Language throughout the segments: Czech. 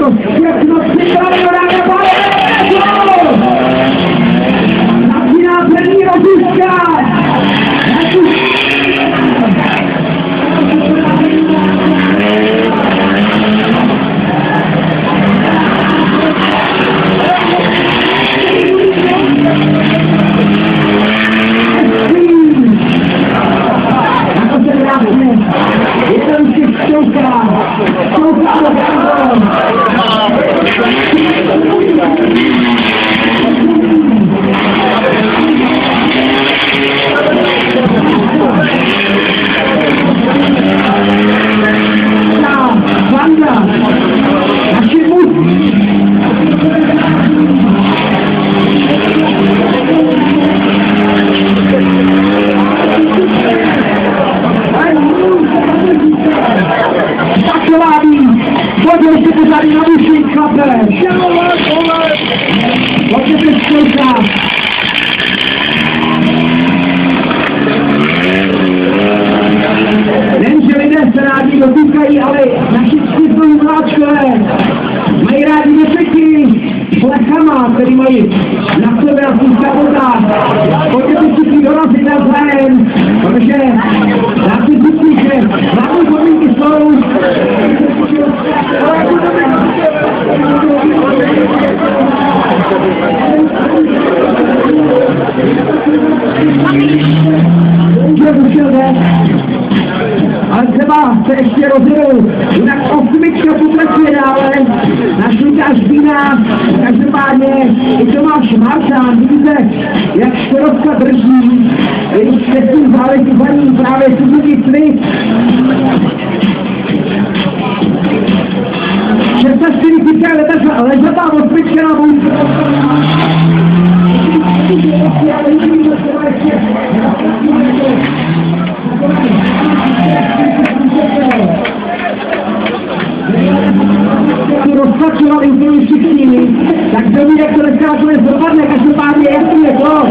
to všechno připraveno na nebaléto! Začíná první rozliška! Pojďte si tady na uši, chlape! Pojďte si zkoušat! Jenže lidé se rádi dotýkají, ale naši ctiví mláčkové mají rádi defeky s lechama, který mají na sebe a svůj kabotách. Pojďte si všichni dorazit navzájem, protože já si zjistím, že hlavní podmínky jsou ale třeba se ještě rozjedou, jinak osmička pokračuje dále, náš Lukáš Bína, každopádně i Tomáš Maršán, vidíte, jak Škodovka drží, když se s tím záleží právě Suzuki Swift. 640 ležatá osmička na vůjce. Roztlačovali úplně všichni, tak doví, jak to dneska nakonec dopadne, každopádně jasný je to,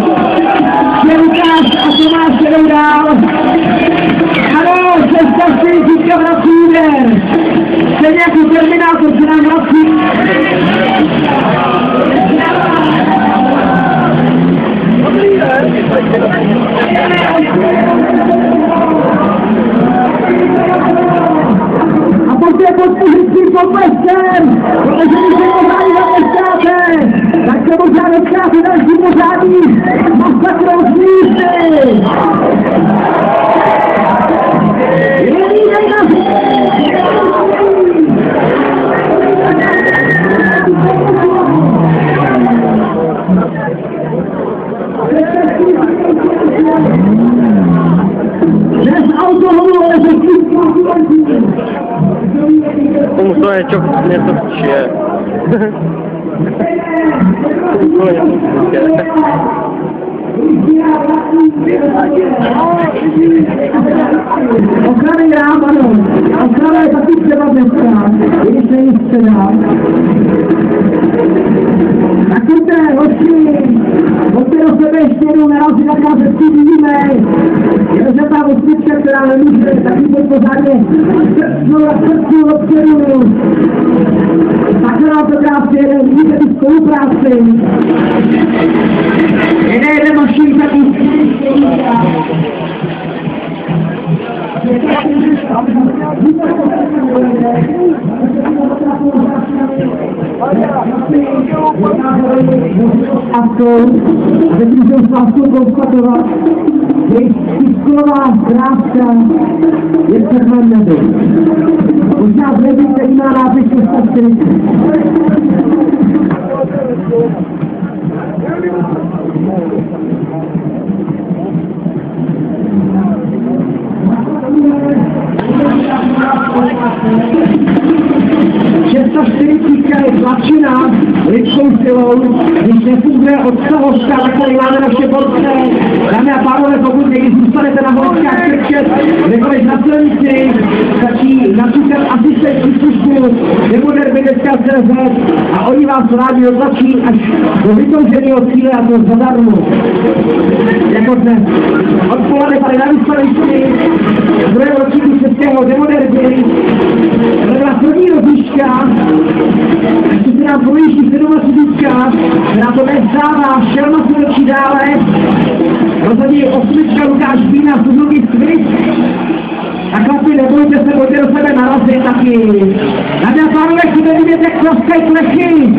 že Lukáš a Tomáš jedou dál. Ano, 640 vrací úder, stejně jako Terminátor se nám vrací. A pojďte podpořit svým popleskem, protože když se pořádí zapleskáte, tak se možná dostáte další pořádí masakrovní místy. Jedínej na bez alkoholu, ale bez tomu to je něco včije. Ochrany rám, ano. Ochrana je taky třeba dneska, když se jí středá. Tak pojďte, hoši, pojďte do sebe ještě jednou narazit, jak nás hezky vidíme. Jenomže ta osmička, která nemůže, taky pojď pořádně srdcu dopředu. Takhle nám to krásně jede, vidíte tu spolupráci. Jede mašinka, že můžou s láskou konstatovat, že jejich tisková zkrávka je v černém nebi. Možná zvědí, který má nápis 640. Je tlačená lidskou silou, když nefunguje odstavožka, tak tady máme naše borce. Dámy a pánové, pokud někdy zůstanete na holičkách krčet, nekoliv na silnici, stačí například asistentní službu, nebo derby dneska CZ a oni vás rádi odlačí až do vytouženého cíle a to zadarmo. Jako dnes. Odpoledne tady na výstavišti, druhého ročníku českého demoderby, to byla první rozliška, ještě se nám projíždí 27, která to nezdává, Šelma se točí dále, rozhodí 8 Lukáš Bína, Suzuki Swift. A chlapi, nebojte se, pojďte do sebe narazit taky. Dámy a pánové, chcete vidět, jak klaskají plechy.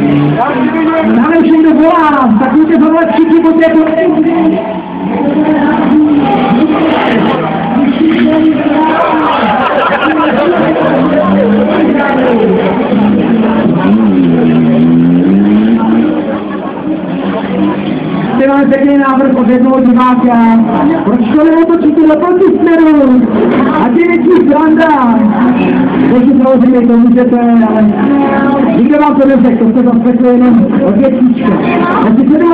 Dáme už někdo volá, tak můžete zavolat všichni, pojďte. Teď máme pěkný návrh od jednoho diváka. Proč to neotočíte do protisměru? A ty větší sranda. Bože, samozřejmě to můžete, ale nikdo vám to neřekl, to se zaspeklo jenom od většíčka. Asi 7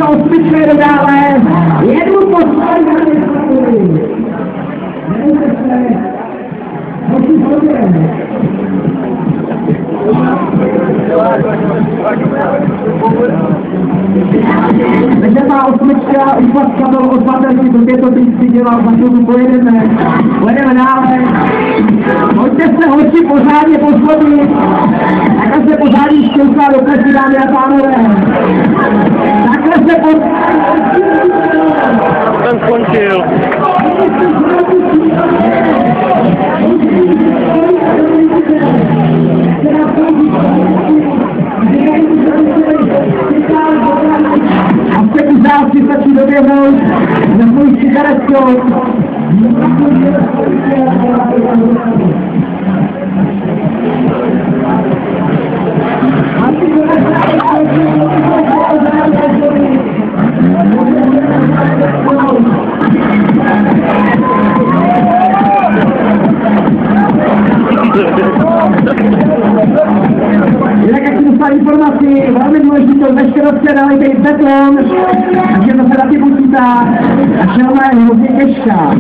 osmička je dodále. Jednu postavit na nejslavili. Nejde se. Prosím sobě. Takže ta osmička úpadka byl od baterky, protože to teď dělal, za chvíli pojedeme dále. Pojďte se hoči pořádně poschodit, takhle se pořádně šťouká do pleti, dámy a pánové. Takhle se Ten skončil. A v těch záci stačí doběhnout za svou cigaretkou. Jinak jak si dostal informaci, velmi důležitou, veškerostce nalitej beton, takže to se taky počítá a Šelma je hodně těžká.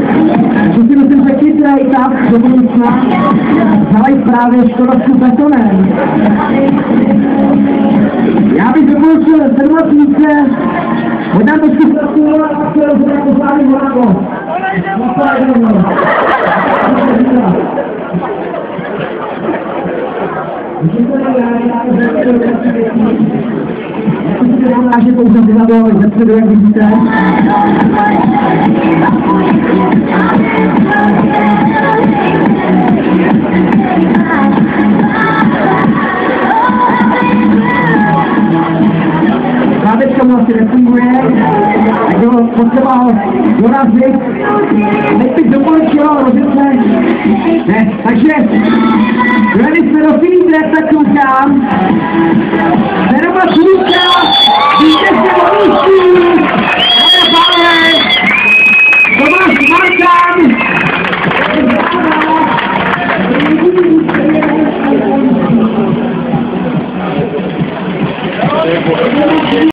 Takže si myslím, že chytrej tak do budoucna znalej právě škodovku betonem. Já bych doporučil 27. Možná trošku zpracovat a chtěl se jako zvládný Monaco. Že pouze vyhledal ze středu, jak vidíte. Klávečka mu asi nefunguje, tak ho potřeba ho dorazit. Teď bych doporučil rozjet se. Ne, takže dojeli jsme do Filí Drepta, koukám. 7 slučka.